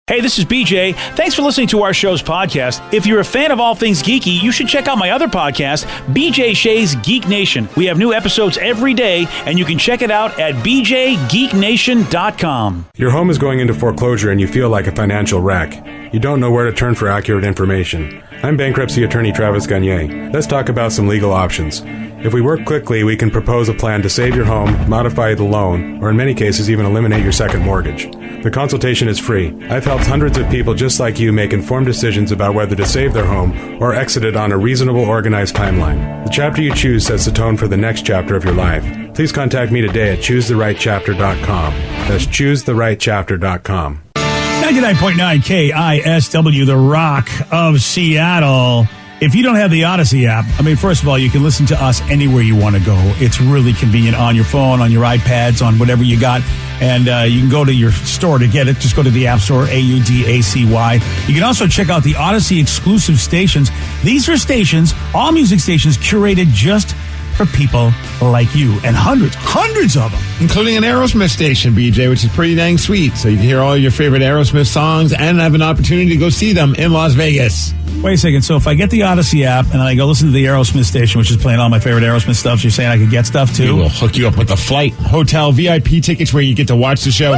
Hey, this is BJ. Thanks for listening to our show's podcast. If you're a fan of all things geeky, you should check out my other podcast, BJ Shea's Geek Nation. We have new episodes every day, and you can check it out at bjgeeknation.com. Your home is going into foreclosure and you feel like a financial wreck. You don't know where to turn for accurate information. I'm bankruptcy attorney Travis Gagne. Let's talk about some legal options. If we work quickly, we can propose a plan to save your home, modify the loan, or in many cases even eliminate your second mortgage. The consultation is free. I've helped hundreds of people just like you make informed decisions about whether to save their home or exit it on a reasonable, organized timeline. The chapter you choose sets the tone for the next chapter of your life. Please contact me today at choosetherightchapter.com. That's choosetherightchapter.com. 99.9 KISW, the Rock of Seattle. If you don't have the Odyssey app, I mean, first of all, you can listen to us anywhere you want to go. It's really convenient on your phone, on your iPads, on whatever you got. And you can go to your store to get it. Just go to the App Store, AUDACY. You can also check out the Odyssey exclusive stations. These are stations, all music stations, curated just for people like you. And hundreds of them. Including an Aerosmith station, BJ, which is pretty dang sweet. So you can hear all your favorite Aerosmith songs and have an opportunity to go see them in Las Vegas. Wait a second. So if I get the Odyssey app and I go listen to the Aerosmith station, which is playing all my favorite Aerosmith stuff, so you're saying I could get stuff too? We will hook you up with the flight, hotel, VIP tickets where you get to watch the show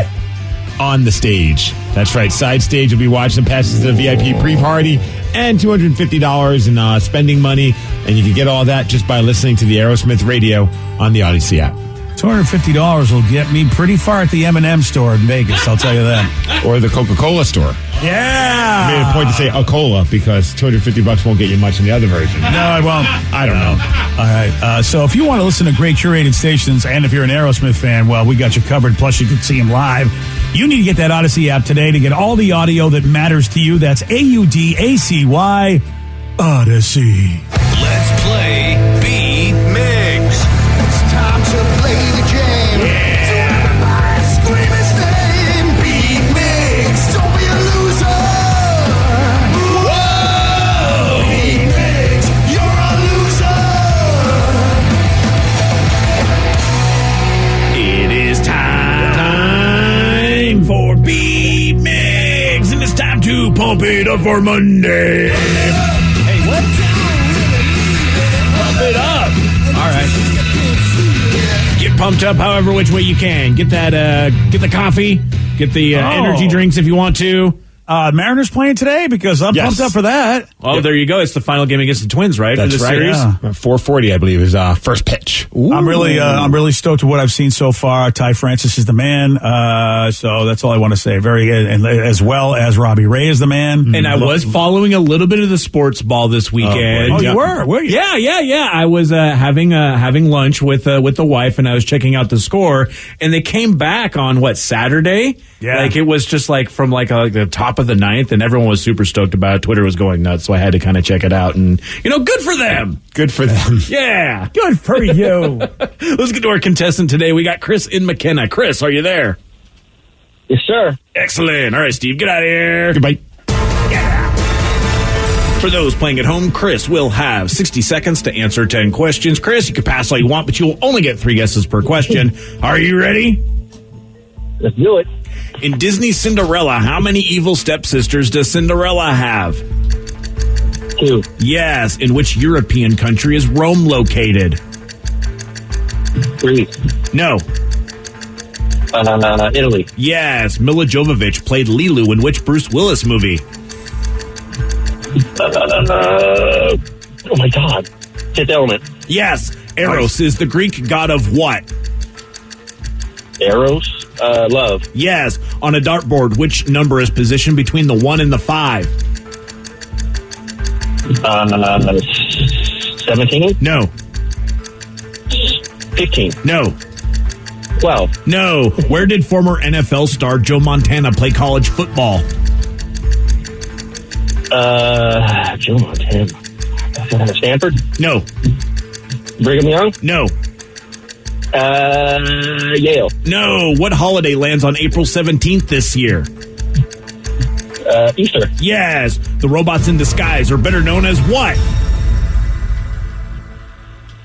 on the stage. That's right. Side stage, you'll be watching passes to the VIP pre-party and $250 in spending money. And you can get all that just by listening to the Aerosmith radio on the Odyssey app. $250 will get me pretty far at the M&M store in Vegas, I'll tell you that. Or the Coca-Cola store. Yeah! I made a point to say a cola because $250 won't get you much in the other version. No, I won't. I don't know. All right. So if you want to listen to great curated stations, and if you're an Aerosmith fan, well, we got you covered. Plus, you can see them live. You need to get that Odyssey app today to get all the audio that matters to you. That's AUDACY, Odyssey. Let's play Beat Mix. It's time to play the game. Yeah. So everybody scream his name. Beat Mix. Don't be a loser. Whoa. Beat Mix. You're a loser. It is time for Beat Mix, and it's time to pump it up for Monday. Hey, what? Pump it up. All right. Get pumped up however which way you can. Get that. Get the coffee. Get the energy drinks if you want to. Mariners playing today because I'm pumped up for that. Well, there you go. It's the final game against the Twins, right? That's for the right. series? Yeah. 4:40, I believe, is first pitch. Ooh. I'm really stoked with what I've seen so far. Ty Francis is the man. So that's all I want to say. Very good. And as well as Robbie Ray is the man. And I was following a little bit of the sports ball this weekend. Oh, you were? Were you? Yeah. I was having lunch with the wife, and I was checking out the score. And they came back on Saturday. Yeah. Like it was just like from like the top of the ninth, and everyone was super stoked about it. Twitter was going nuts, so I had to kind of check it out. And good for them. Good for them. Yeah, good for you. Let's get to our contestant today. We got Chris in McKenna. Chris, are you there? Yes, sir. Excellent. All right, Steve, get out of here. Goodbye. For those playing at home, Chris will have 60 seconds to answer 10 questions. Chris, you can pass all you want, but you'll only get 3 guesses per question. Are you ready? Let's do it. In Disney's Cinderella, how many evil stepsisters does Cinderella have? 2. Yes. In which European country is Rome located? 3. No. Italy. Yes. Mila Jovovich played Lilu in which Bruce Willis movie? Oh my God. Fifth Element. Yes. Eros is the Greek god of what? Eros. Love. Yes. On a dartboard, which number is positioned between the 1 and the 5? 17? No. 15? No. 12? No. Where did former NFL star Joe Montana play college football? Joe Montana. Stanford? No. Brigham Young? No. Yale. No. What holiday lands on April 17th this year? Easter. Yes. The robots in disguise are better known as what?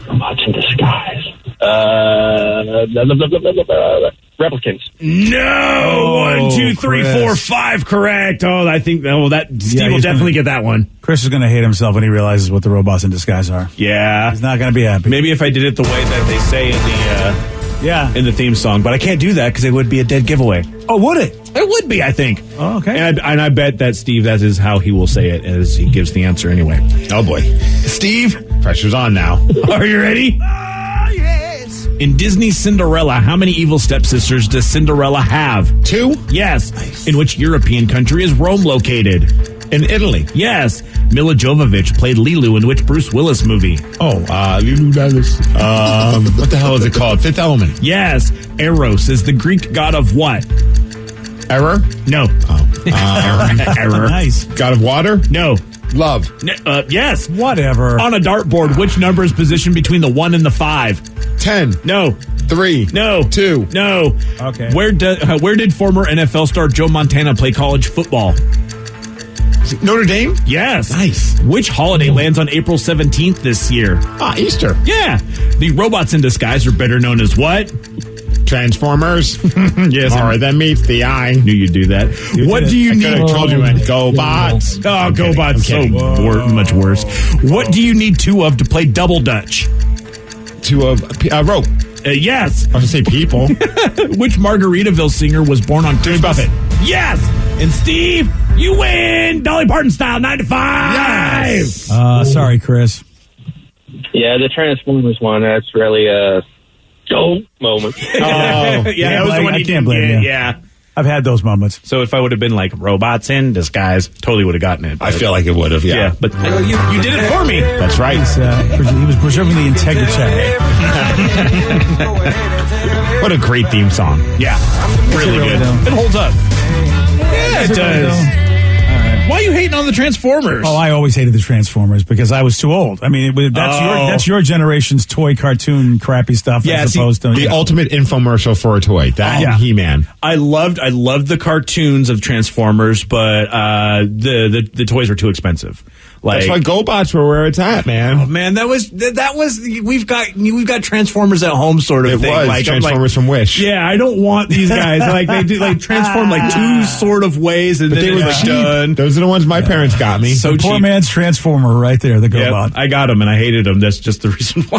Robots in disguise. replicants. No, 1, 2, 3, Chris. 4, 5. Correct. Oh, I think that Steve will he's definitely gonna- get that one. Chris is going to hate himself when he realizes what the robots in disguise are. Yeah, He's not going to be happy. maybe if I did it the way that they say in the theme song, but I can't do that because it would be a dead giveaway. Oh, would it? It would be, I think. Oh, okay. And I bet that Steve, that is how he will say it as he gives the answer anyway. Oh boy, Steve, pressure's on now. Are you ready? In Disney's Cinderella, how many evil stepsisters does Cinderella have? 2 Yes. In which European country is Rome located? in Italy. Yes. Mila Jovovich played Lilu in which Bruce Willis movie? Lulu Dallas. What the hell is it called? Fifth Element. Yes. Eros is the Greek god of what? Error. No. Error. Nice. God of Water. No. Love. Yes. Whatever. On a dartboard, which number is positioned between the 1 and the 5? 10. No. 3. No. 2. No. Okay. Where did former NFL star Joe Montana play college football? Notre Dame. Yes. Nice. Which holiday lands on April 17th this year? Easter. Yeah. The robots in disguise are better known as what? Transformers. Yes. More than meets the eye. Knew you'd do that. What do you I could need? have told you and go bots. Oh, GoBot's so much worse. What do you need 2 of to play double dutch? 2 of rope. Yes. I was gonna say people. Which Margaritaville singer was born on Christmas? Buffett. Yes. And Steve, you win Dolly Parton style 9 to 5. Yes. Sorry, Chris. Yeah, the Transformers one, that's really a dope moment. Yeah, that was the one I you can't didn't blame get. you. Yeah. I've had those moments. So if I would have been like robots in disguise, totally would have gotten it. I feel like it would have. Yeah, but you did it for me. That's right. He was preserving the integrity. What a great theme song. Yeah, really really good. though. It holds up. Yeah, it Is it really does. though? Why are you hating on the Transformers? Oh, I always hated the Transformers because I was too old. I mean, that's your generation's toy cartoon crappy stuff Yeah, as see, opposed to The ultimate infomercial for a toy. That Yeah. and He-Man. I loved the cartoons of Transformers, but the toys were too expensive. Like, That's why GoBots were where it's at, man. man, that was we've got Transformers at home sort of It thing. was Like, I'm Transformers like, from Wish. Yeah, I don't want these guys like they do like transform like 2 sort of ways and But then they were it's cheap. done. Those are the ones my parents got me. So poor cheap. man's Transformer right there, the Yeah, GoBot. I got them and I hated them. That's just the reason why.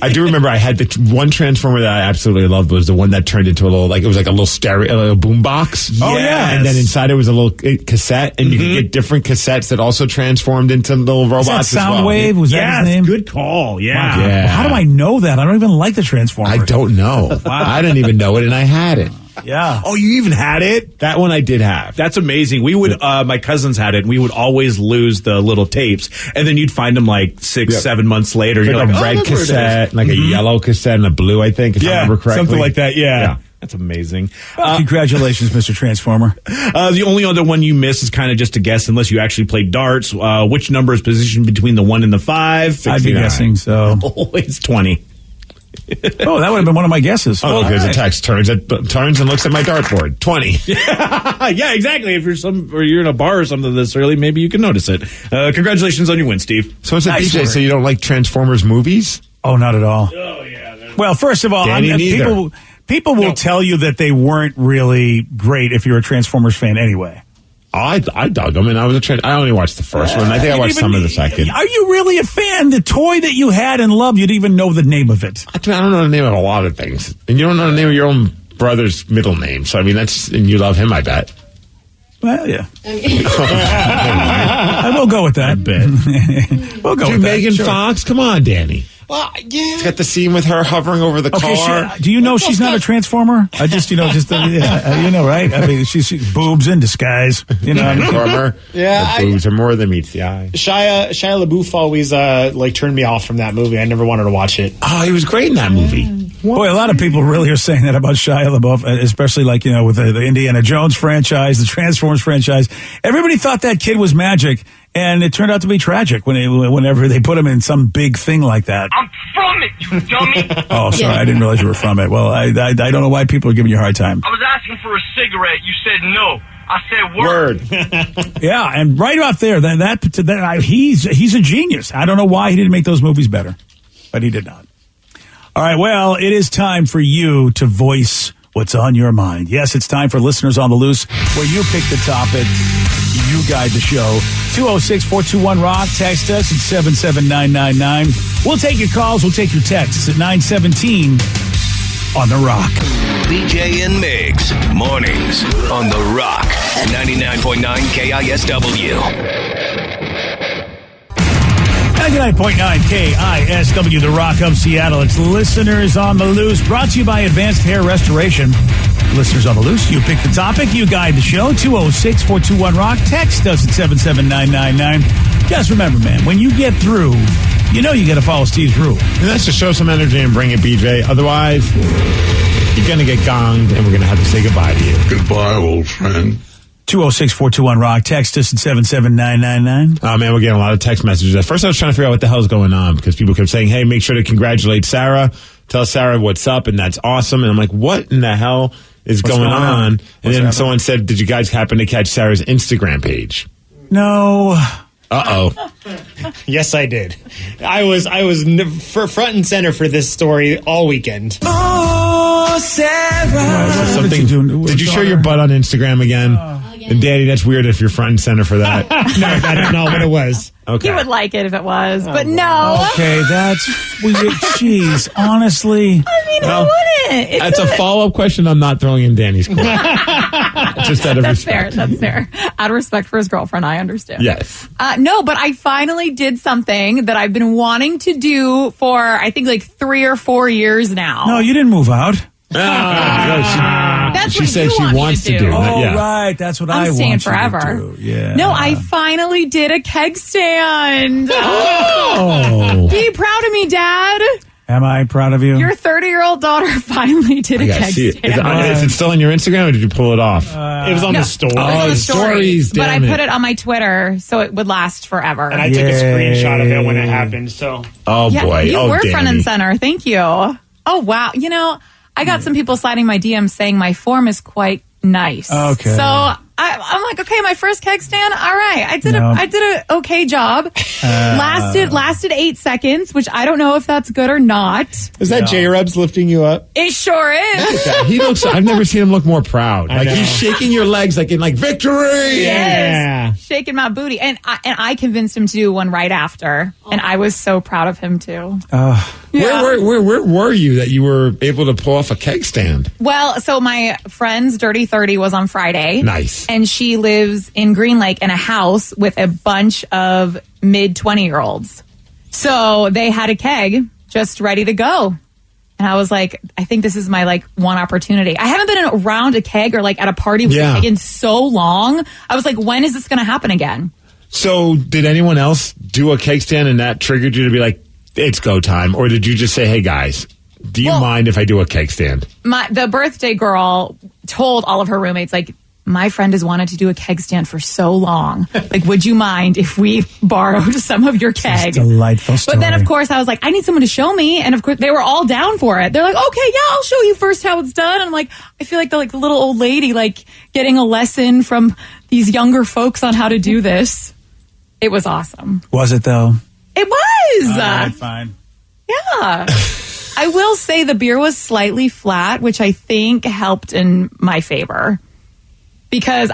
I do remember I had the one Transformer that I absolutely loved was the one that turned into a little stereo, a little boom box. Oh, yeah. And then inside it was a little cassette, and you could get different cassettes that also transformed into little robots Is that as well. Soundwave? Was that Yes, his name? good call. Yeah. Yeah. How do I know that? I don't even like the Transformers. I don't know. I didn't even know it, and I had it. Yeah. Oh, you even had it? That one I did have. That's amazing. We would, my cousins had it, and we would always lose the little tapes, and then you'd find them like 6, 7 months later. Like You're a like, red that's where it is. cassette, like a yellow cassette, and a blue, I think, if I remember correctly. something like that. Yeah. Yeah. That's amazing. Congratulations, Mr. Transformer. The only other one you miss is kind of just a guess, unless you actually played darts. Which number is positioned between the 1 and the 5? I'd be 69. guessing so. Oh, it's 20. Oh, that would have been one of my guesses. Oh, All there's a right. text. Turns and looks at my dartboard. 20. Yeah, exactly. If you're in a bar or something this early, maybe you can notice it. Congratulations on your win, Steve. So it's a Nice BJ. work. So you don't like Transformers movies? Oh, not at all. Oh yeah. Well, first of all, Danny neither. people will tell you that they weren't really great if you're a Transformers fan anyway. I dug them, and I only watched the first one. I think I watched some of the second. Are you really a fan? The toy that you had and loved, you didn't even know the name of it. I don't know the name of a lot of things, and you don't know the name of your own brother's middle name. So I mean, and you love him, I bet. Well, yeah. I will go with that. I bet. We'll go Dude, with that. Megan Sure. Fox, come on, Danny. Well, yeah. It's got the scene with her hovering over the Okay, car. do you know she's not a Transformer? I just, you know, right? I mean, she's boobs in disguise. You know, Transformer. Yeah, the boobs are more than meets the eye. Shia LaBeouf always turned me off from that movie. I never wanted to watch it. Oh, he was great in that movie. boy, a lot of people really are saying that about Shia LaBeouf, especially like, you know, with the Indiana Jones franchise, the Transformers franchise. Everybody thought that kid was magic, and it turned out to be tragic whenever they put him in some big thing like that. I'm from it, you dummy. Oh, sorry, I didn't realize you were from it. Well, I don't know why people are giving you a hard time. I was asking for a cigarette. You said no. I said word. Yeah, and right off there, he's a genius. I don't know why he didn't make those movies better, but he did not. All right, well, it is time for you to voice what's on your mind. Yes, it's time for Listeners on the Loose, where you pick the topic, you guide the show. 206-421-ROCK. Text us at 77999. We'll take your calls. We'll take your texts at 917 on The Rock. BJ and Migs, mornings on The Rock, 99.9 KISW. 99.9 KISW, The Rock of Seattle. It's Listeners on the Loose, brought to you by Advanced Hair Restoration. Listeners on the Loose, you pick the topic, you guide the show. 206-421-ROCK. Text us at 77999. Just remember, man, when you get through, you know you got to follow Steve's rule. And that's to show some energy and bring it, BJ. Otherwise, you're going to get gonged, and we're going to have to say goodbye to you. Goodbye, old friend. 206-421-ROCK. Text us at 77999. Oh, man, we're getting a lot of text messages. At first, I was trying to figure out what the hell's going on because people kept saying, hey, make sure to congratulate Sarah. Tell Sarah what's up, and that's awesome. And I'm like, what in the hell is going on? And then someone said, did you guys happen to catch Sarah's Instagram page? No. Uh-oh. Yes, I did. I was front and center for this story all weekend. Oh, Sarah. Did you show your butt on Instagram again? And Daddy, that's weird if you're front and center for that. No, I don't know what it was. Okay. He would like it if it was, but no. Okay, that's weird. Jeez, honestly. I mean, I wouldn't. That's a follow-up question I'm not throwing in Danny's court. Just out of That's respect. fair. That's fair. Out of respect for his girlfriend, I understand. Yes. No, but I finally did something that I've been wanting to do for, I think, like 3 or 4 years now. No, you didn't move out. That's she what said you she want me wants to do. Oh, Yeah. right. That's what I'm I want staying you forever. to do. Yeah. No, I finally did a keg stand. Oh. Be proud of me, Dad. Am I proud of you? Your 30-year-old daughter finally did a I gotta keg see it. stand. Is it still on your Instagram or did you pull it off? It was on the story. It was on the stories, but I damn it. put it on my Twitter so it would last forever. And I took a screenshot of it when it happened. So Oh, yeah, boy. you Oh, were Danny. front and center. Thank you. Oh, wow. You know, I got some people sliding my DMs saying my form is quite nice. Okay. So I'm like, okay, my first keg stand. All right. I did an okay job. Lasted 8 seconds, which I don't know if that's good or not. is that J-Rubs lifting you up? It sure is. He looks. I've never seen him look more proud. Like know. he's shaking your legs, like in victory. Yeah. Shaking my booty. And I convinced him to do one right after. And I was so proud of him too. Where were you that you were able to pull off a keg stand? Well, so my friend's Dirty 30 was on Friday. Nice. And she lives in Green Lake in a house with a bunch of mid 20-year-olds. So they had a keg just ready to go. And I was like, I think this is my one opportunity. I haven't been around a keg or at a party with a keg in so long. I was like, when is this going to happen again? So did anyone else do a keg stand and that triggered you to be like, it's go time? Or did you just say, hey guys, do you mind if I do a keg stand? The birthday girl told all of her roommates, my friend has wanted to do a keg stand for so long. Would you mind if we borrowed some of your keg? Delightful story. But then, of course, I was like, I need someone to show me. And of course, they were all down for it. They're like, okay, yeah, I'll show you first how it's done. And I'm like, I feel like the little old lady, getting a lesson from these younger folks on how to do this. It was awesome. Was it, though? It was. All right, fine. Yeah. I will say the beer was slightly flat, which I think helped in my favor. Because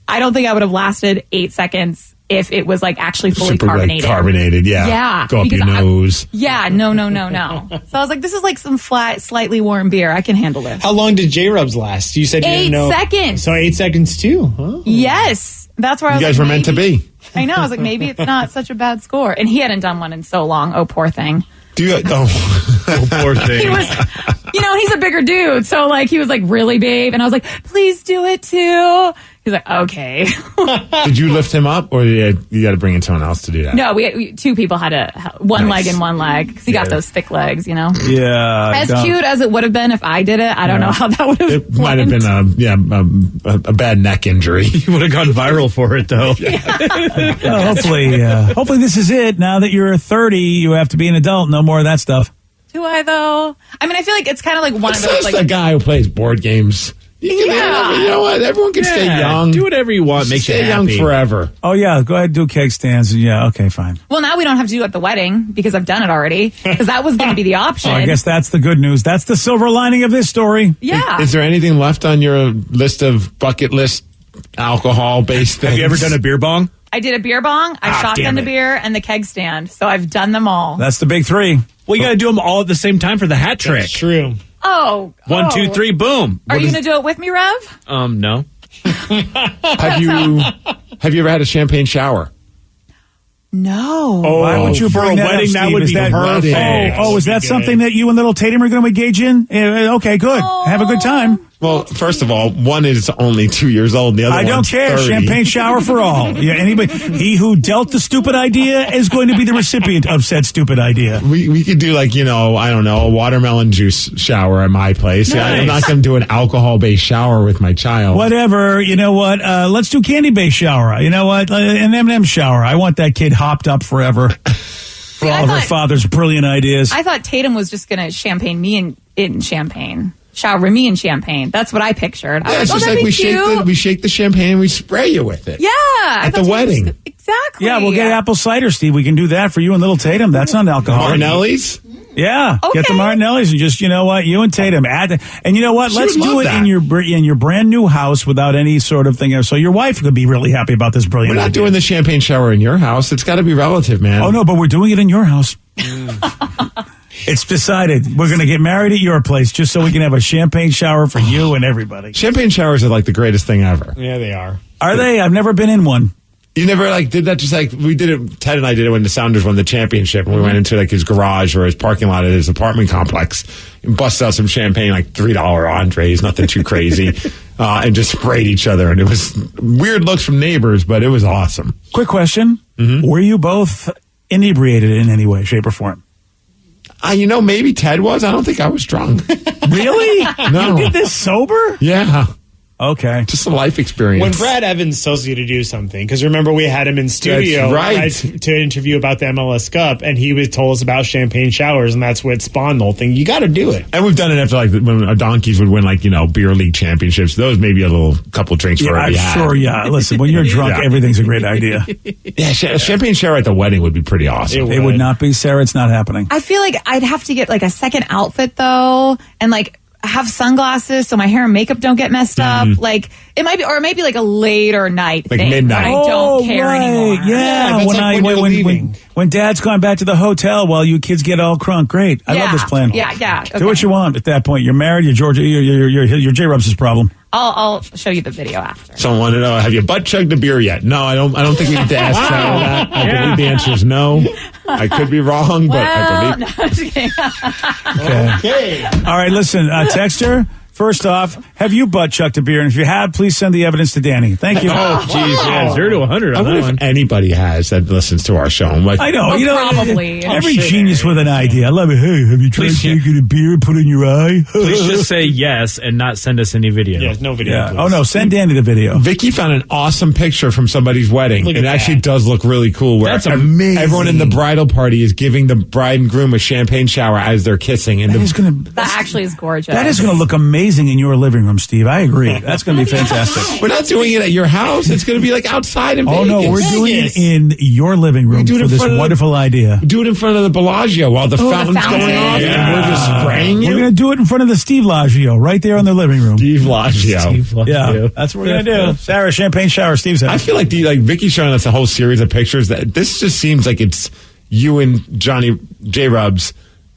I don't think I would have lasted 8 seconds if it was actually fully Super carbonated. Carbonated, yeah. Yeah. Go up your nose. No. So I was like, this is some flat, slightly warm beer. I can handle it. How long did J-Rubs last? You said you 8 didn't know. seconds. So 8 seconds too. Huh? Yes. That's where I was You guys were meant to be. I know. I was like, maybe it's not such a bad score. And he hadn't done one in so long. Oh, poor thing. Do you? Oh, poor thing. He was, he's a bigger dude. So he was really big. And I was like, please do it too. He's like, okay. Did you lift him up or you got to bring in someone else to do that? No, we 2 people had one leg and one leg because he got those thick legs, Yeah. As cute as it would have been if I did it, I don't know how that would have It might have been a bad neck injury. You would have gone viral for it, though. Hopefully this is it. Now that you're 30, you have to be an adult. No more of that stuff. Do I, though? I mean, I feel like it's kind of one of It's those, just a guy who plays board games. You know what? Everyone can stay young. Do whatever you want. Make you stay young happy. forever. Oh, yeah. Go ahead and do keg stands. Yeah, okay, fine. Well, now we don't have to do it at the wedding because I've done it already. Because that was going to be the option. Oh, I guess that's the good news. That's the silver lining of this story. Yeah. Is there anything left on your list of bucket list alcohol-based things? Have you ever done a beer bong? I did a beer bong, I shotgunned a beer, and the keg stand. So I've done them all. That's the big three. Well, you got to do them all at the same time for the hat trick. That's true. Oh. 1, 2, 3, boom. Are you going to do it with me, Rev? No. Have you ever had a champagne shower? No. Why would you for bring a that wedding, up, that Steve? would Is be that perfect. Oh, is that Good. something that you and little Tatum are going to engage in? Okay, good. Have a good time. Well, first of all, one is only 2 years old, and the other I don't one's care. 30. Champagne shower for all. Yeah, anybody. He who dealt the stupid idea is going to be the recipient of said stupid idea. We could do like, I don't know, a watermelon juice shower at my place. Yeah, I'm not going to do an alcohol-based shower with my child. Whatever. You know what? Let's do candy-based shower. You know what? An M&M shower. I want that kid hopped up forever for all of her father's brilliant ideas. I thought Tatum was just going to champagne me in champagne. Shower me in champagne. That's what I pictured. I Yeah, was it's like, just that'd like be we cute. shake the champagne and we spray you with it. Yeah. At the wedding. Exactly. Yeah, we'll get apple cider, Steve. We can do that for you and little Tatum. That's not alcoholic. Martinelli's? Yeah, get the Okay. Martinellis and just, you know what, you and Tatum add, and you know what, She let's would do love it that. in your brand new house without any sort of thing. So your wife could be really happy about this brilliant We're not idea. doing the champagne shower in your house. It's got to be relative, man. Oh no, but we're doing it in your house. It's decided. We're going to get married at your place just so we can have a champagne shower for you and everybody. Champagne showers are like the greatest thing ever. Yeah, they are. Are they? I've never been in one. You never did that? Just like we did it. Ted and I did it when the Sounders won the championship, and we went into like his garage or his parking lot at his apartment complex and busted out some champagne, like $3 entrees, nothing too crazy, and just sprayed each other. And it was weird looks from neighbors, but it was awesome. Quick question: Were you both inebriated in any way, shape, or form? Maybe Ted was. I don't think I was drunk. Really? No. You did this sober? Yeah, Okay. just a life experience. When Brad Evans tells you to do something, because remember we had him in studio That's right. to interview about the MLS Cup, and he was told us about champagne showers, and that's what spawned the whole thing. You got to do it. And we've done it after like when our donkeys would win beer league championships. Those maybe a little couple drinks for I'm every hat. sure. Yeah. Listen, when you're drunk, Yeah. everything's a great idea. Yeah, a champagne shower at the wedding would be pretty awesome. It would not be, Sarah. It's not happening. I feel like I'd have to get like a second outfit though, and like have sunglasses so my hair and makeup don't get messed up. Like it might be like a later night Like thing. midnight. When I don't care anymore. Yeah, that's like when you're leaving. when Dad's gone back to the hotel while you kids get all crunk. Great, I love this plan. Yeah. Do what you want at that point. You're married. You're Georgia. You're J. Rubs' problem. I'll show you the video after. Someone wanted to know, have you butt chugged a beer yet? No, I don't think we need to ask Sarah that. I believe the answer is no. I could be wrong, but I Well, believe. no, I'm just kidding. Okay. All right. Listen, Texter. First off, have you butt chucked a beer? And if you have, please send the evidence to Danny. Thank you. Oh, geez, yeah, 0 to 100 I on wonder that if one. anybody has that listens to our show. I'm like, I know. Well, probably. Every sure genius with an idea. I love it. Hey, have you tried Please, taking a beer and put it in your eye? Please just say yes and not send us any video. Yeah, no video. Yeah. Please. Oh no, send Danny the video. Vicky found an awesome picture from somebody's wedding. Look It at actually that. does look really cool. Where That's amazing. Everyone in the bridal party is giving the bride and groom a champagne shower as they're kissing. And That actually is gorgeous. That is going to look amazing in your living room, Steve. I agree. That's going to be fantastic. we're not doing it at your house. It's going to be like outside in Oh Vegas. no, we're doing it Vegas. in your living room do it for in this front of the- wonderful idea. Do it in front of the Bellagio while the fountain's fountain. going off, Yeah. and we're just spraying We're you. going to do it in front of the Steve Lagio, right there in the living room. Steve Lagio. Yeah, that's what we're going to do. Sarah, champagne shower, Steve's I house. feel like Vicky's showing us a whole series of pictures. That this just seems like it's you and Johnny J. Rubs.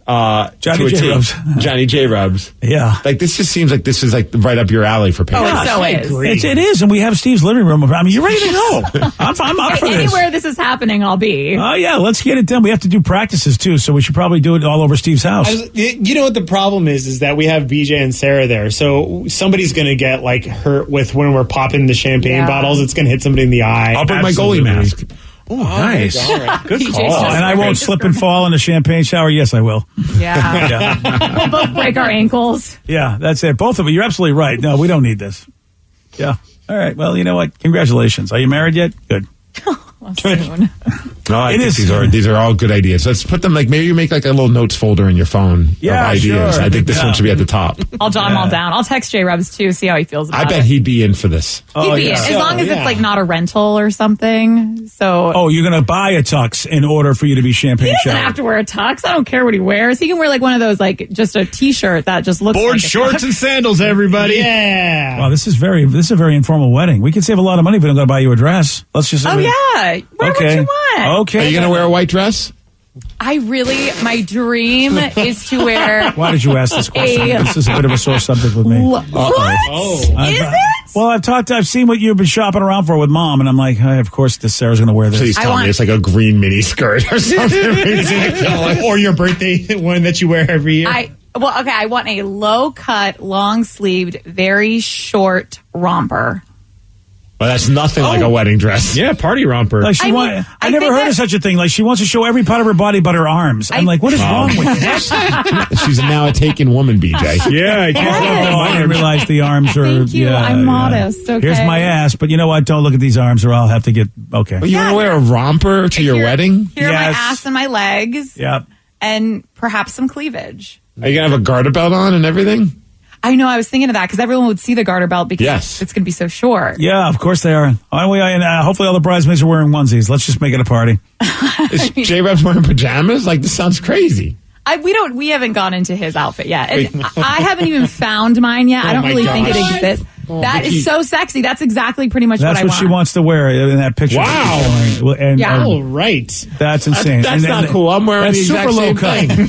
Johnny to a J. T. Rubs. Johnny J. Rubs. Yeah. Like this just seems like this is like right up your alley for pictures. Oh, it so is. It is, and we have Steve's living room. I mean, you're ready to go. I'm up for this. Anywhere this is happening, I'll be. Oh, yeah, let's get it done. We have to do practices, too, so we should probably do it all over Steve's house. You know what the problem is that we have BJ and Sarah there, so somebody's going to get like hurt with when we're popping the champagne Yeah. bottles. It's going to hit somebody in the eye. I'll bring my goalie mask. Oh, nice. All right. Good PJ's call. just- And I won't slip and fall in a champagne shower. Yes, I will. Yeah. Yeah, We'll both break our ankles. yeah, that's it. Both of you. You're absolutely right. No, we don't need this. Yeah. All right. Well, you know what? Congratulations. Are you married yet? Good. Well, soon. No, I It think is- these are all good ideas. Let's put them maybe you make a little notes folder in your phone Yeah, of ideas. sure. I think this one should be at the top. I'll jot them all down. I'll text J Rubs too, see how he feels about I it. bet he'd be in for this. He'd be in, as long as it's like not a rental or something. So Oh, you're going to buy a tux in order for you to be champagne he doesn't showered. have to wear a tux. I don't care what he wears. He can wear like one of those, like just a t-shirt that just looks Board like a shorts tux. and sandals, everybody. Yeah. Wow, this is a very informal wedding. We could save a lot of money if we don't got to buy you a dress. Let's just. Oh yeah, wear what you want. Okay. Are you going to wear a white dress? My dream is to wear. Why did you ask this question? A- This is a bit of a sore subject with me. What? Oh. Is it? Well, I've seen what you've been shopping around for with Mom, and I'm like, hey, of course, Sarah's going to wear this. Please tell me it's like a green mini skirt or something. Or your birthday one that you wear every year. I want a low cut, long sleeved, very short romper. Well, that's nothing like a wedding dress. Yeah, party romper. Like I never heard of such a thing. Like she wants to show every part of her body but her arms. I'm like, what is wrong with you? She's now a taken woman, BJ. Yeah, I can't Oh, I didn't realize the arms are. Thank you. I'm modest, okay? Here's my ass, but you know what? Don't look at these arms, or I'll have to get. Okay. But you want to wear a romper to your wedding? Here are my ass and my legs. Yep. And perhaps some cleavage. Are you going to have a garter belt on and everything? I know. I was thinking of that because everyone would see the garter belt because Yes. it's going to be so short. Yeah, of course they are. And hopefully all the bridesmaids are wearing onesies. Let's just make it a party. Is J-Reb's wearing pajamas? Like, this sounds crazy. We haven't gone into his outfit yet. And I haven't even found mine yet. I don't my really think it gosh. exists. That Vicky. is so sexy. That's exactly pretty much That's what I what want. she wants to wear in that picture. Wow. Well, and, Yeah. All right. that's insane. That's And not cool. I'm wearing that's the exact super low same cut. thing.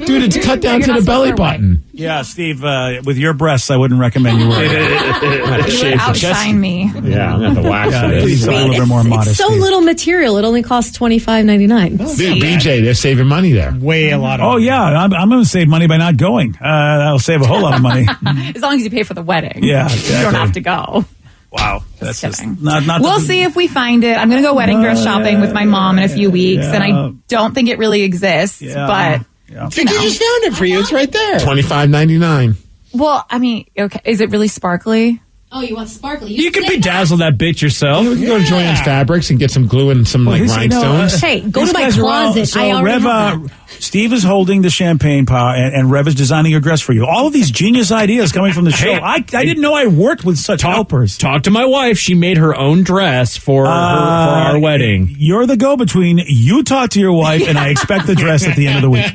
Dude, it's cut down You're to not the belly supposed to wear white. button. Yeah, Steve, with your breasts, I wouldn't recommend you wear it. You would outshine me. Yeah, I'm going to have to wax Yeah, it. he's a little bit more modest. It's so Steve. little material. It only costs $25.99. Dude, BJ, they're saving money there. Way a lot of Oh, yeah. I'm going to save money by not going. That'll save a whole lot of money. As long as you pay for the wedding. Yeah, You exactly. don't have to go. Wow. Just That's kidding. not We'll see if we find it. I'm going to go wedding dress shopping with my mom in a few weeks, and I don't think it really exists. Yeah. But Yeah. Vicky just found it for you. It's right there. $25.99. well, I mean, okay, is it really sparkly? Oh, you want sparkly? You can bedazzle that bitch yourself. We can go to Joann's Fabrics and get some glue and some Well, he's- rhinestones. Hey, go These to my guys are all- closet. so I already Rev, have that. Steve is holding the champagne pot, and Rev is designing your dress for you. All of these genius ideas coming from the show. Hey, I didn't know I worked with such helpers. Talk to my wife. She made her own dress for our wedding. You're the go-between. You talk to your wife, and I expect the dress at the end of the week.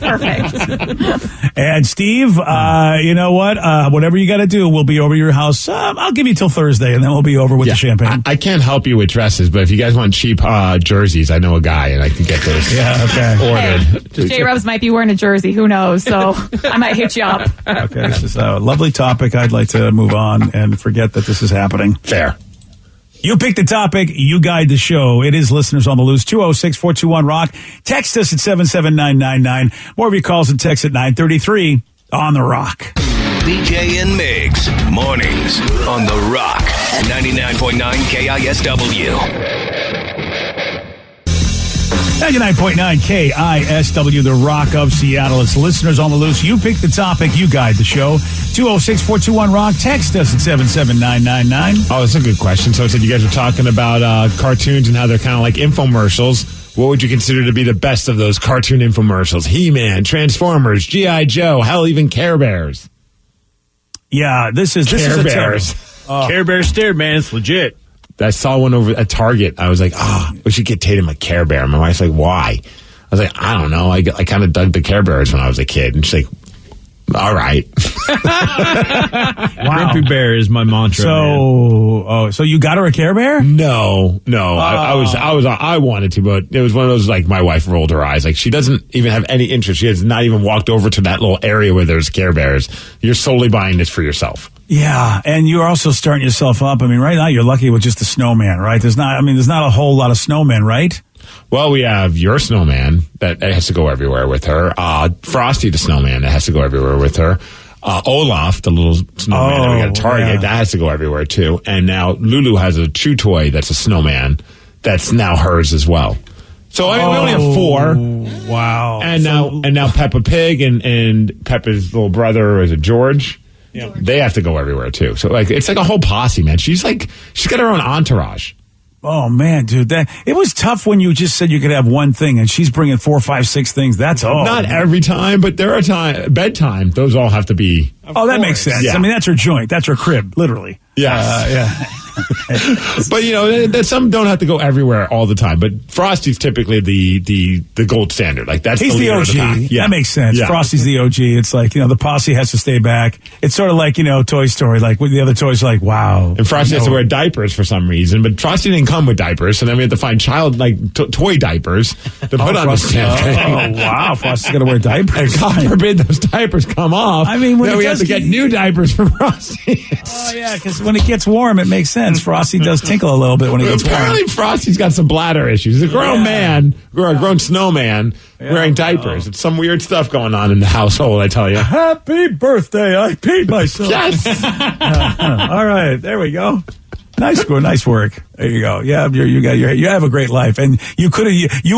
Perfect. And Steve, you know what? Whatever you got to do, we'll be over your house. I'll give you till Thursday, and then we'll be over with the champagne. I can't help you with dresses, but if you guys want cheap jerseys, I know a guy and I can get those Yeah, okay. ordered. J Rubs might be wearing a jersey. Who knows? So I might hit you up. Okay, this is a lovely topic. I'd like to move on and forget that this is happening. Fair. You pick the topic, you guide the show. It is Listeners on the Loose, 206-421-ROCK. Text us at 77999. More of your calls and texts at 933 on The Rock. BJ and Migs, mornings on The Rock, 99.9 KISW. 99.9 KISW, The Rock of Seattle. It's Listeners on the Loose. You pick the topic, you guide the show. 206-421-ROCK. Text us at 77999. Oh, that's a good question. So it said you guys were talking about cartoons and how they're kind of like infomercials. What would you consider to be the best of those cartoon infomercials? He-Man, Transformers, G.I. Joe, hell, even Care Bears. Yeah, this is Care a Bears. Care Bear stare, man. It's legit. I saw one over at Target. I was like, we should get Tatum a Care Bear. My wife's like, why? I was like, I don't know. I kind of dug the Care Bears when I was a kid. And she's like, all right. Wow. Grumpy Bear is my mantra. man. So you got her a Care Bear? No. I wanted to, but it was one of those, like, my wife rolled her eyes. Like, she doesn't even have any interest. She has not even walked over to that little area where there's Care Bears. You're solely buying this for yourself. Yeah, and you're also starting yourself up. I mean, right now you're lucky with just the snowman, right? There's not a whole lot of snowmen, right? Well, we have your snowman that has to go everywhere with her. Frosty the snowman that has to go everywhere with her. Olaf, the little snowman that we got at Target, yeah. that has to go everywhere too. And now Lulu has a chew toy that's a snowman that's now hers as well. So I mean, we only have 4. Wow. And now Peppa Pig and Peppa's little brother, is it George? Yep. They have to go everywhere too. So like it's like a whole posse, man. She's got her own entourage. Oh man, dude, it was tough when you just said you could have one thing, and she's bringing 4, 5, 6 things. That's all. Not every time, but there are times. Bedtime, those all have to be. That makes sense. Yeah. I mean, that's her joint. That's her crib, literally. Yeah. But, you know, that some don't have to go everywhere all the time. But Frosty's typically the gold standard. Like, that's He's the the leader OG. of the pack. Yeah. That makes sense. Yeah. Frosty's the OG. It's like, you know, the posse has to stay back. It's sort of like, you know, Toy Story. Like, with the other toys are like, wow. And Frosty has to wear diapers for some reason. But Frosty didn't come with diapers. So then we have to find toy diapers to put on this damn thing. Oh, wow. Frosty's got to wear diapers. And God forbid those diapers come off. I mean, when then it we have does to get new diapers for Frosty. Oh, yeah, because when it gets warm, it makes sense. Frosty does tinkle a little bit when it gets warm. Apparently, Frosty's got some bladder issues. He's a grown man, or a grown snowman, wearing diapers. It's some weird stuff going on in the household, I tell you. Happy birthday. I peed myself. Yes. All right. There we go. Nice work. There you go. Yeah, you have a great life, and you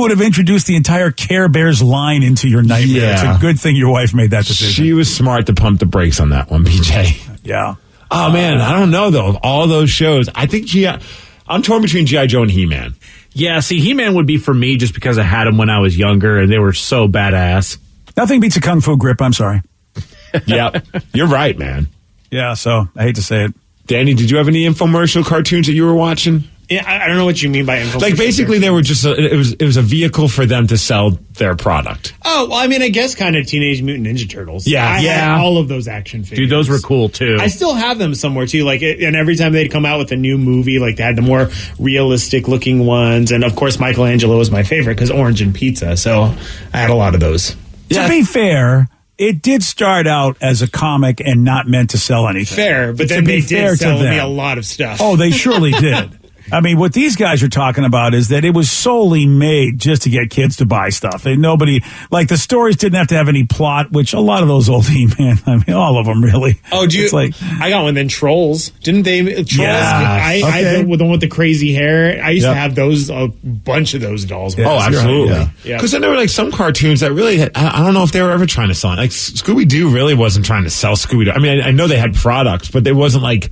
would have introduced the entire Care Bears line into your nightmare. Yeah. It's a good thing your wife made that decision. She was smart to pump the brakes on that one, BJ. Yeah. Oh man, I don't know though. Of all those shows, I think I'm torn between G.I. Joe and He-Man. Yeah, see, He-Man would be for me just because I had him when I was younger, and they were so badass. Nothing beats a kung fu grip. I'm sorry. Yep, you're right, man. Yeah. So I hate to say it. Danny, did you have any infomercial cartoons that you were watching? Yeah, I don't know what you mean by infomercial. Like basically, they were just it was a vehicle for them to sell their product. Oh, well, I mean, I guess kind of Teenage Mutant Ninja Turtles. Yeah. I had all of those action figures. Dude, those were cool, too. I still have them somewhere, too. Like, and every time they'd come out with a new movie, like, they had the more realistic-looking ones. And, of course, Michelangelo was my favorite because orange and pizza. So I had a lot of those. To be fair, it did start out as a comic and not meant to sell anything. Fair, but then they did sell me a lot of stuff. Oh, they surely did. I mean, what these guys are talking about is that it was solely made just to get kids to buy stuff. And nobody, like, the stories didn't have to have any plot, which a lot of those old He-Man, I mean, all of them really. Oh, do you? It's like, I got one. Then Trolls, didn't they? Trolls. Yeah. I the one with the crazy hair. I used to have those, a bunch of those dolls. Yeah, Oh, absolutely. right, Because then there were like some cartoons that really, I don't know if they were ever trying to sell it. Like Scooby-Doo really wasn't trying to sell Scooby-Doo. I mean, I know they had products, but it wasn't like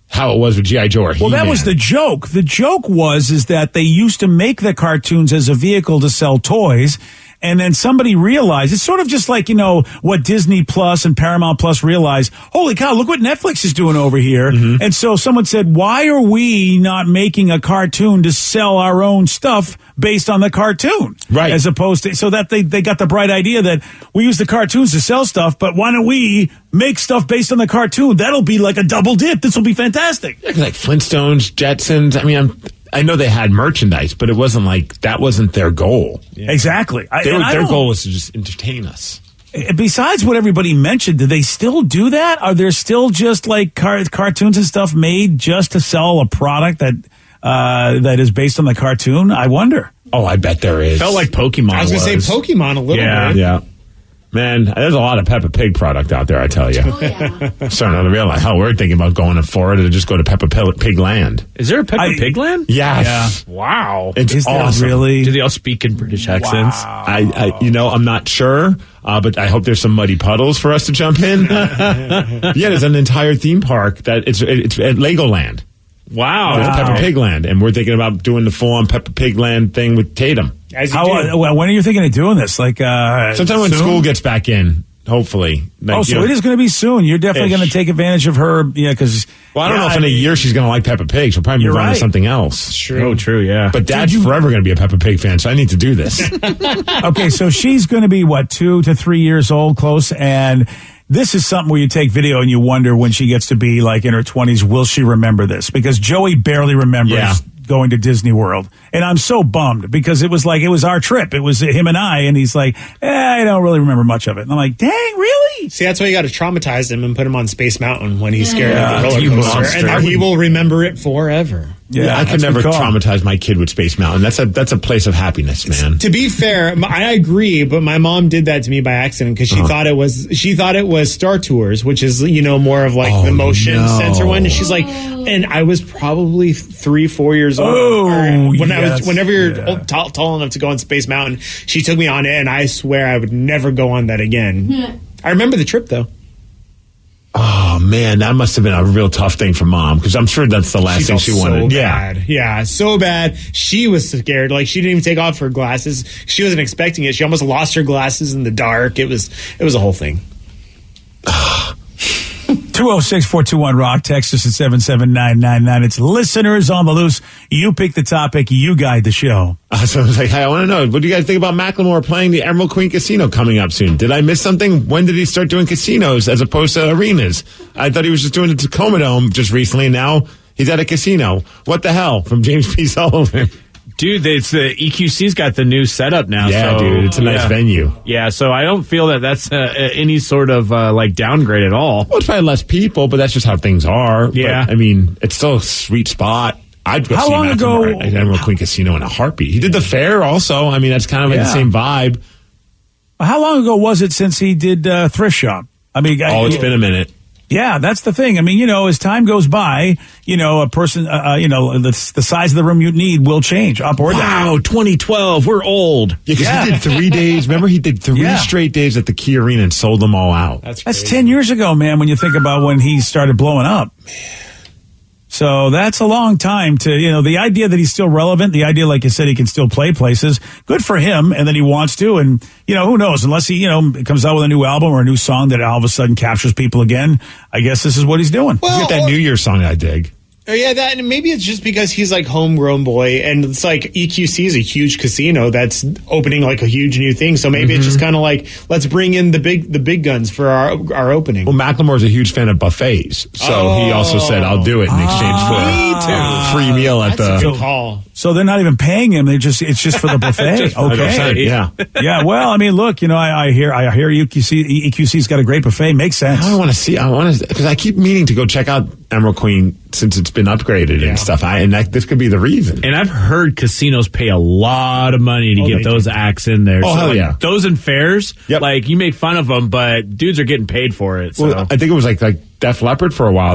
how it was with G.I. Joe or He-Man. well, that was the joke. The joke is that they used to make the cartoons as a vehicle to sell toys. And then somebody realized, it's sort of just like, you know, what Disney Plus and Paramount Plus realized, holy cow, look what Netflix is doing over here. Mm-hmm. And so someone said, why are we not making a cartoon to sell our own stuff based on the cartoon? Right. As opposed to, so that they got the bright idea that we use the cartoons to sell stuff, but why don't we make stuff based on the cartoon? That'll be like a double dip. This will be fantastic. Yeah, like Flintstones, Jetsons. I mean, I know they had merchandise, but it wasn't like that wasn't their goal. Exactly. Their goal was to just entertain us. Besides what everybody mentioned, do they still do that? Are there still just like cartoons and stuff made just to sell a product that is based on the cartoon? I wonder. Oh, I bet there is. Felt like Pokemon. I was going to say Pokemon a little bit. Yeah. Man, there's a lot of Peppa Pig product out there, I tell you. Oh, yeah. I'm starting to realize how we're thinking about going to Florida to just go to Peppa Pig Land. Is there a Peppa Pig Land? Yeah. Wow. It's Is there awesome. really? Do they all speak in British accents? I'm not sure, but I hope there's some muddy puddles for us to jump in. Yeah, there's an entire theme park that it's at Legoland. Wow. There's Peppa Pig Land, and we're thinking about doing the full-on Peppa Pig Land thing with Tatum. As you do. When are you thinking of doing this? Like Sometime when soon? school gets back in, hopefully. Like, So it is going to be soon. You're definitely going to take advantage of her, because. Well, I don't know if in a year she's going to like Peppa Pig. She'll probably move on to something else. True. Oh, true, yeah. But Dad's forever going to be a Peppa Pig fan, so I need to do this. Okay, so she's going to be, 2 to 3 years old, close, and this is something where you take video and you wonder when she gets to be like in her 20s, will she remember this? Because Joey barely remembers going to Disney World. And I'm so bummed because it was our trip. It was him and I, and he's like, I don't really remember much of it. And I'm like, dang, really? See, that's why you got to traumatize him and put him on Space Mountain when he's scared of the You roller coaster, monster. and then he will remember it forever. Yeah, I could that's never good call. traumatize my kid with Space Mountain. That's a place of happiness, man. To be fair, I agree, but my mom did that to me by accident because she thought it was Star Tours, which is more of like the motion sensor one. And she's like, and I was probably 3-4 years old. Whenever you're tall enough to go on Space Mountain, she took me on it, and I swear I would never go on that again. I remember the trip though. Oh, Oh, man, that must have been a real tough thing for Mom, because I'm sure that's the last thing she wanted. So bad. Yeah, so bad. She was scared. Like, she didn't even take off her glasses. She wasn't expecting it. She almost lost her glasses in the dark. It was a whole thing. 206-421-ROCK. Text us at 77999. It's listeners on the loose. You pick the topic. You guide the show. So I was like, hey, I want to know, what do you guys think about Macklemore playing the Emerald Queen Casino coming up soon? Did I miss something? When did he start doing casinos as opposed to arenas? I thought he was just doing the Tacoma Dome just recently, and now he's at a casino. What the hell? From James P. Sullivan. Dude, it's the EQC's got the new setup now. Yeah, so, dude, it's a nice venue. Yeah, so I don't feel that that's any sort of like downgrade at all. Well, it's probably less people, but that's just how things are. Yeah. But, I mean, it's still a sweet spot. I'd go How see long ago- Macklemore at Emerald Queen Casino in a heartbeat. He did the fair also. I mean, that's kind of like the same vibe. How long ago was it since he did Thrift Shop? I mean, It's been a minute. Yeah, that's the thing. I mean, as time goes by, a person, the size of the room you need will change up or down. Wow, 2012, we're old. Yeah, because he did 3 days. Remember, he did 3 straight days at the Key Arena and sold them all out. That's 10 years ago, man, when you think about when he started blowing up. So that's a long time to, the idea that he's still relevant, the idea, like you said, he can still play places, good for him, and that he wants to. And, who knows, unless he, comes out with a new album or a new song that all of a sudden captures people again, I guess this is what he's doing. Well, he's got that New Year's song I dig. Yeah, that, and maybe it's just because he's like homegrown boy, and it's like EQC is a huge casino that's opening like a huge new thing. So maybe it's just kind of like, let's bring in the big guns for our opening. Well, Macklemore's a huge fan of buffets, so he also said, "I'll do it in exchange for a free meal at That's a good the." call. So they're not even paying him; it's just for the buffet. Okay, yeah. Yeah. Well, I mean, look, I hear EQC's got a great buffet. Makes sense. I want to because I keep meaning to go check out Emerald Queen since it's been upgraded and stuff. This could be the reason. And I've heard casinos pay a lot of money to get those acts in there. Oh, hell yeah. Those and fairs, like, you make fun of them, but dudes are getting paid for it. So. Well, I think it was like Def Leppard for a while,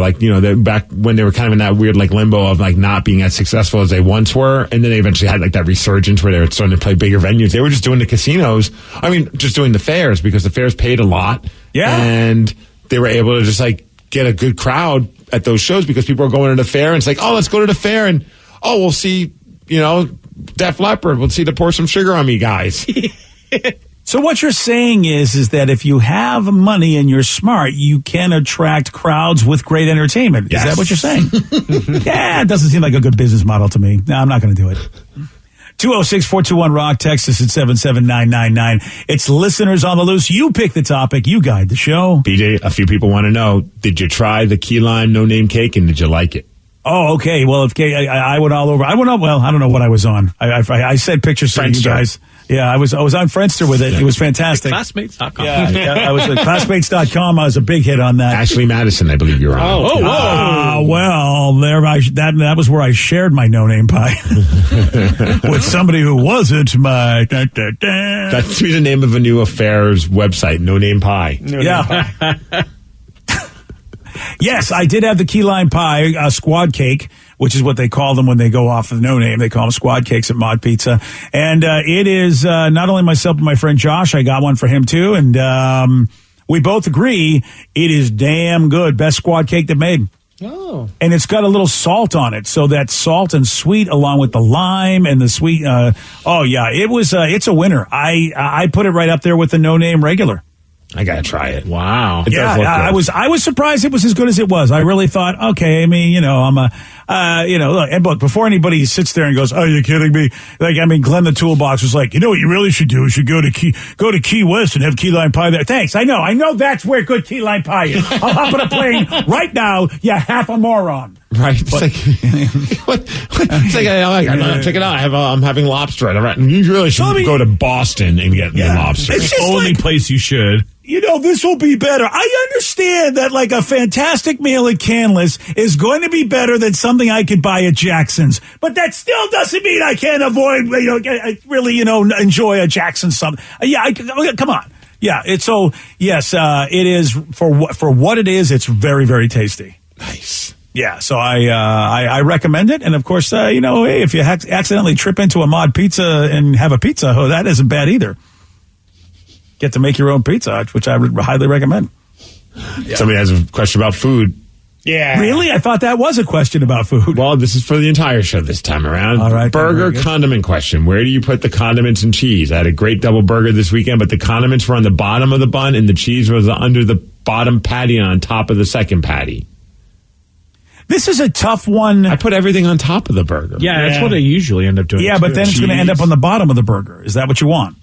back when they were kind of in that weird limbo of not being as successful as they once were, and then they eventually had that resurgence where they were starting to play bigger venues. They were just doing the casinos. I mean, just doing the fairs because the fairs paid a lot. Yeah, and they were able to just get a good crowd at those shows because people are going to the fair and it's like, oh, let's go to the fair and we'll see, Def Leppard. We'll see the Pour Some Sugar on Me guys. So what you're saying is that if you have money and you're smart, you can attract crowds with great entertainment. Yes. Is that what you're saying? Yeah, it doesn't seem like a good business model to me. No, I'm not going to do it. 206-421-ROCK. Text us at 77999. It's listeners on the loose. You pick the topic. You guide the show. BJ, a few people want to know, did you try the key lime no-name cake and did you like it? Oh, okay. Well, I went all over. I went up. Well, I don't know what I was on. I sent pictures to you guys. Yeah, I was on Friendster with it. It was fantastic. Classmates.com. Yeah, I was at classmates.com. I was a big hit on that. Ashley Madison, I believe you're on. Oh, whoa. Well, that was where I shared my no-name pie with somebody who wasn't my. That should be the name of a new affairs website, No Name Pie. Yeah. Yes, I did have the key lime pie, squad cake, which is what they call them when they go off of no name. They call them squad cakes at Mod Pizza. And it is not only myself but my friend Josh. I got one for him too. And we both agree it is damn good. Best squad cake they made. Oh. And it's got a little salt on it. So that salt and sweet along with the lime and the sweet. It's a winner. I put it right up there with the no name regular. I gotta try it. Wow. It does look good. I was surprised it was as good as it was. I really thought, okay, I mean, look, and look, before anybody sits there and goes, "Oh, you're kidding me?" Glenn the Toolbox was like, what you really should do is you go to Key West and have key lime pie there. Thanks, I know that's where good key lime pie is. I'll hop on a plane right now. You half a moron. Right. It's check it out. I'm having lobster. You really should go to Boston and get your lobster. It's the only place you should. This will be better. I understand that a fantastic meal at Canlis is going to be better than something I could buy at Jackson's, but that still doesn't mean I can't avoid, enjoy a Jackson's something. Come on. Yeah. It is for what it is. It's very, very tasty. Nice. Yeah, so I recommend it, and of course, hey, if you accidentally trip into a Mod Pizza and have a pizza, that isn't bad either. Get to make your own pizza, which I would highly recommend. Somebody has a question about food. Yeah. Really? I thought that was a question about food. Well, this is for the entire show this time around. All right, Burger very good. condiment question. Where do you put the condiments and cheese? I had a great double burger this weekend, but the condiments were on the bottom of the bun and the cheese was under the bottom patty and on top of the second patty. This is a tough one. I put everything on top of the burger. Yeah, that's what I usually end up doing. Yeah, but too. then it's going to end up on the bottom of the burger. Is that what you want?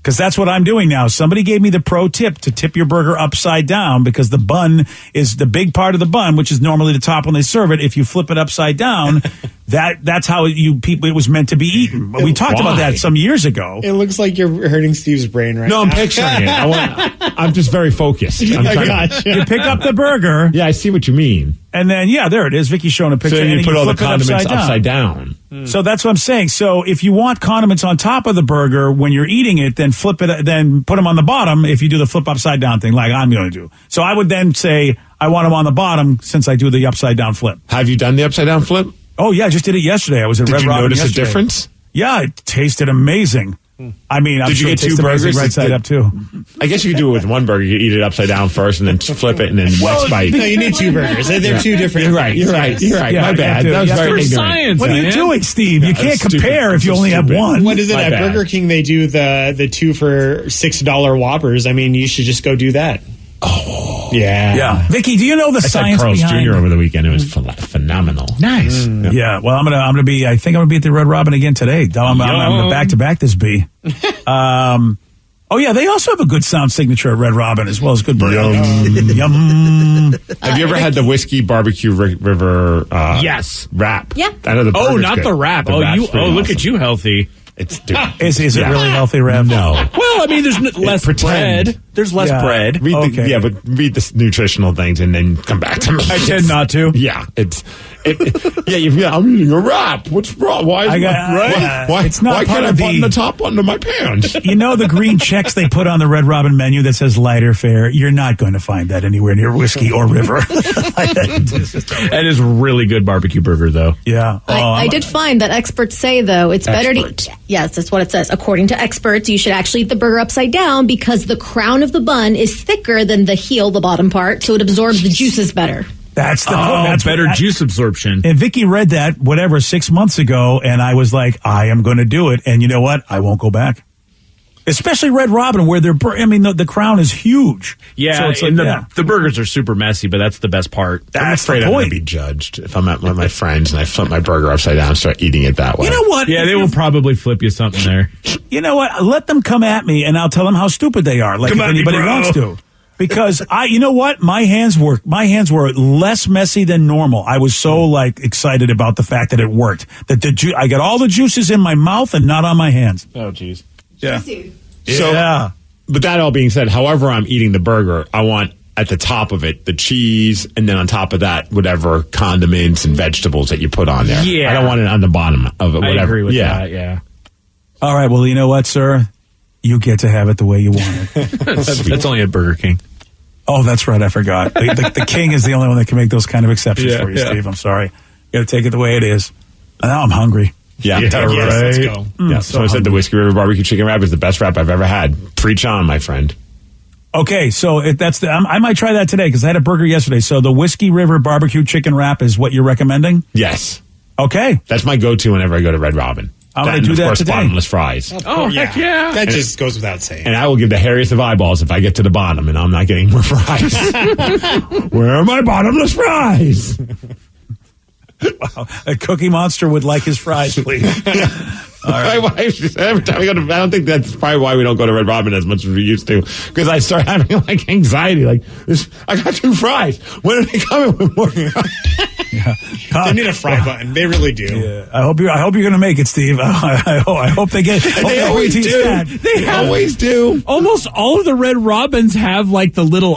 Because that's what I'm doing now. Somebody gave me the pro tip to tip your burger upside down because the bun is the big part of the bun, which is normally the top when they serve it. If you flip it upside down, that's how it was meant to be eaten. But we talked about that some years ago. It looks like you're hurting Steve's brain right now. No, I'm picturing it. I'm just very focused. I'm I trying gotcha. You pick up the burger, Yeah, I see what you mean. and then, there it is. Vicky's showing a picture. So and you then put all the flip it condiments upside down. So that's what I'm saying. So if you want condiments on top of the burger when you're eating it, then flip it, then put them on the bottom if you do the flip upside down thing like I'm going to do. So I would then say I want them on the bottom since I do the upside down flip. Have you done the upside down flip? Oh, yeah, I just did it yesterday. I was at Did Red you Robin notice yesterday. a difference? Yeah, it tasted amazing. I mean, I'm Did you sure get it tastes two amazing burgers? right side up too. I guess you could do it with one burger. You could eat it upside down first and then flip it and then next bite. No, you need two burgers. They're two different You're right. things. You're right. Yeah, My bad. yeah, That was yeah. very For ignorant. science, What are you man. doing, Steve? You can't that's stupid. compare if you That's only have stupid. one. What is it My at bad. Burger King? They do the 2 for $6 Whoppers. I mean, you should just go do that. Oh, yeah, Yeah, Vicky, do you know the I had science Carl's behind? Jr. over the weekend. It was phenomenal. Nice. Yeah, well, I'm gonna be. I think I'm gonna be at the Red Robin again today. I'm back to back this B. Oh yeah, they also have a good sound signature at Red Robin as well as good burger. Yum. Have you ever had the whiskey barbecue river? Yes. Wrap. Yeah. I know the Oh, burger's not good. the wrap. The wrap's pretty Look awesome. at you, healthy. It's dude. Is it Yeah. really healthy, Rev? No. Well, I mean, there's less pretend. bread. There's less Yeah. bread. Read Okay. but read the nutritional things and then come back to me. I tend not to. Yeah, I'm eating a wrap. What's wrong? Why? It's not why part can't I of button the- the top onto my pants? You know the green checks they put on the Red Robin menu that says lighter fare? You're not going to find that anywhere near whiskey or river. That is really good barbecue burger, though. Yeah. I did find that experts say, though, it's better Experts. to eat. Yes, that's what it says. According to experts, you should actually eat the burger upside down because the crown of the bun is thicker than the heel, the bottom part, so it absorbs the juices better. That's the That's better what- juice absorption. And Vicky read that, 6 months ago, and I was like, I am going to do it. And you know what? I won't go back. Especially Red Robin, where the crown is huge. Yeah, So it's and like, the burgers are super messy, but that's the best part. I'm That's afraid the I'm going to point. be judged if I'm at one of my friends and I flip my burger upside down and start eating it that way. You know what? Yeah, they will probably flip you something there. You know what? Let them come at me, and I'll tell them how stupid they are. Like Come if at me, anybody bro. wants to. Because you know what? My hands were less messy than normal. I was so excited about the fact that it worked. That I got all the juices in my mouth and not on my hands. Oh, jeez. Yeah. So, yeah. but that all being said, however I'm eating the burger, I want at the top of it the cheese, and then on top of that, whatever condiments and vegetables that you put on there. Yeah. I don't want it on the bottom of it. Whatever. I agree with yeah. that, yeah. All right. Well, you know what, sir? You get to have it the way you want it. That's only at Burger King. Oh, that's right. I forgot. The king is the only one that can make those kind of exceptions Yeah, for you, yeah. Steve. I'm sorry. You got to take it the way it is. And now I'm hungry. Yeah. Yeah, right. yes, let's go. Yeah. So I said the Whiskey River Barbecue Chicken Wrap is the best wrap I've ever had. Preach on, my friend. Okay, so I might try that today because I had a burger yesterday. So the Whiskey River Barbecue Chicken Wrap is what you're recommending? Yes. Okay. That's my go-to whenever I go to Red Robin. I'm gonna and do of that course, today. bottomless fries. Oh, heck yeah. That just goes without saying. And I will give the hairiest of eyeballs if I get to the bottom and I'm not getting more fries. Where are my bottomless fries? Wow. A Cookie Monster would like his fries, please. My wife, she said every time we go to, I don't think that's probably why we don't go to Red Robin as much as we used to. Because I start having anxiety. I got 2 fries. When are they coming with more fries? They need a fry button. They really do. Yeah. I hope you're going to make it, Steve. I hope they get. They always do. They always do. Almost all of the Red Robins have the little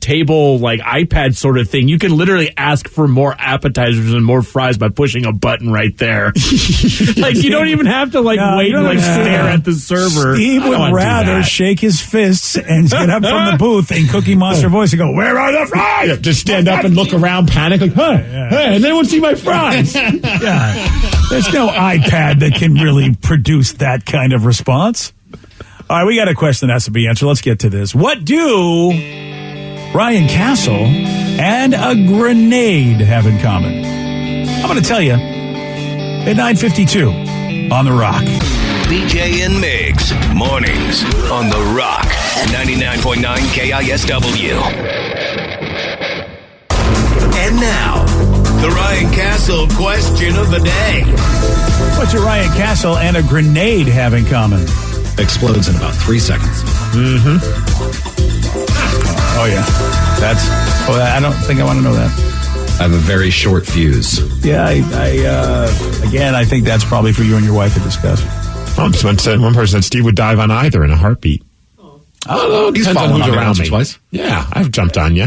table iPad sort of thing. You can literally ask for more appetizers and more fries by pushing a button right there. You don't even have to wait and stare at the server. Steve I don't would wanna do rather that. shake his fists and get up from the booth in Cookie Monster voice and go, "Where are the fries?" Yeah, just stand up and look around, panic, hey, and they won't see my fries. Yeah. There's no iPad that can really produce that kind of response. All right, we got a question that has to be answered. Let's get to this. What do Ryan Castle and a grenade have in common? I'm going to tell you at 9:52 on The Rock. BJ and Migs, mornings on The Rock, 99.9 KISW. And now, the Ryan Castle question of the day. What do Ryan Castle and a grenade have in common? Explodes in about 3 seconds. Mm-hmm. Oh, yeah. I don't think I want to know that. I have a very short fuse. Yeah, I think that's probably for you and your wife to discuss. One person said Steve would dive on either in a heartbeat. I don't know. He's Depends on fallen who's on me around me. twice. Yeah, I've jumped on you.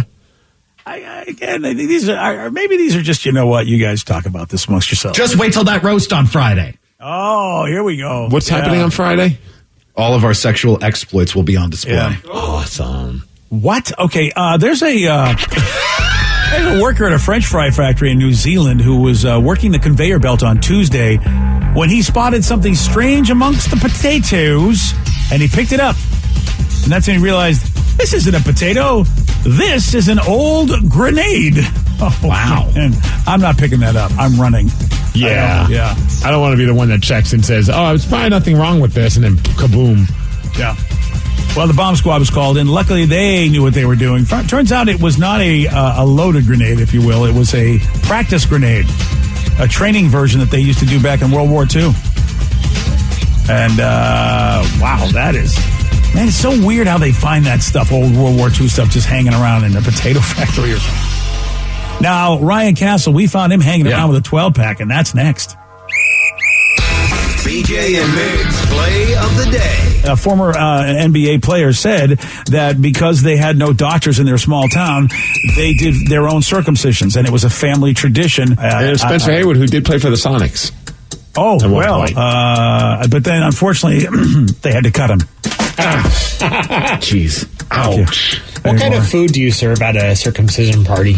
I think these are maybe these are just, you know what, you guys talk about this amongst yourselves. Just wait till that roast on Friday. Oh, here we go. What's happening on Friday? All of our sexual exploits will be on display. Yeah. Awesome. What? Okay, there's a worker at a French fry factory in New Zealand who was working the conveyor belt on Tuesday when he spotted something strange amongst the potatoes, and he picked it up. And that's when he realized, this isn't a potato. This is an old grenade. Oh, wow. And I'm not picking that up. I'm running. Yeah. I don't want to be the one that checks and says, oh, there's probably nothing wrong with this, and then kaboom. Yeah. Well, the bomb squad was called in. Luckily, they knew what they were doing. Turns out it was not a loaded grenade, if you will. It was a practice grenade, a training version that they used to do back in World War II. And, wow, that is... Man, it's so weird how they find that stuff, old World War II stuff, just hanging around in a potato factory or something. Now, Ryan Castle, we found him hanging around with a 12-pack, and that's next. BJ and Migs play of the day. A former NBA player said that because they had no doctors in their small town, they did their own circumcisions, and it was a family tradition. Spencer Haywood, who did play for the Sonics. Oh, well, but then unfortunately, they had to cut him. Jeez. Ouch. What kind of food do you serve at a circumcision party?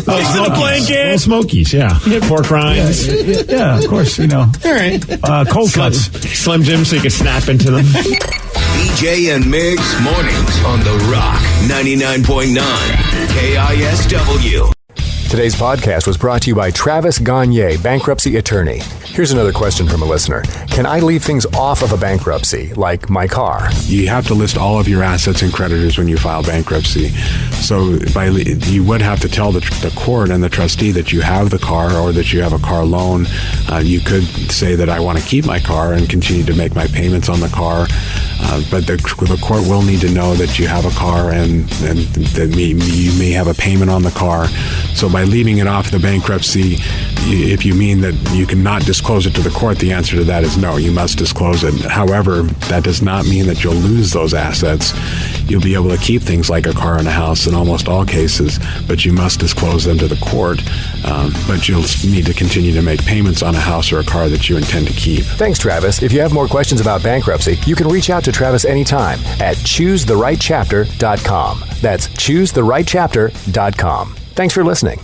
Little Smokies, yeah. Pork rinds. Yeah, of course, you know. All right. Cold cuts. Slim Jim so you can snap into them. BJ and Migs, mornings on The Rock, 99.9 KISW. Today's podcast was brought to you by Travis Gagne, bankruptcy attorney. Here's another question from a listener. Can I leave things off of a bankruptcy, like my car? You have to list all of your assets and creditors when you file bankruptcy. So you would have to tell the court and the trustee that you have the car or that you have a car loan. You could say that I want to keep my car and continue to make my payments on the car. But the court will need to know that you have a car and that you may have a payment on the car. So by leaving it off the bankruptcy, if you mean that you cannot disclose it to the court, the answer to that is no, you must disclose it. However, that does not mean that you'll lose those assets. You'll be able to keep things like a car and a house in almost all cases, but you must disclose them to the court. But you'll need to continue to make payments on a house or a car that you intend to keep. Thanks, Travis. If you have more questions about bankruptcy, you can reach out to Travis anytime at choosetherightchapter.com. That's choosetherightchapter.com. Thanks for listening.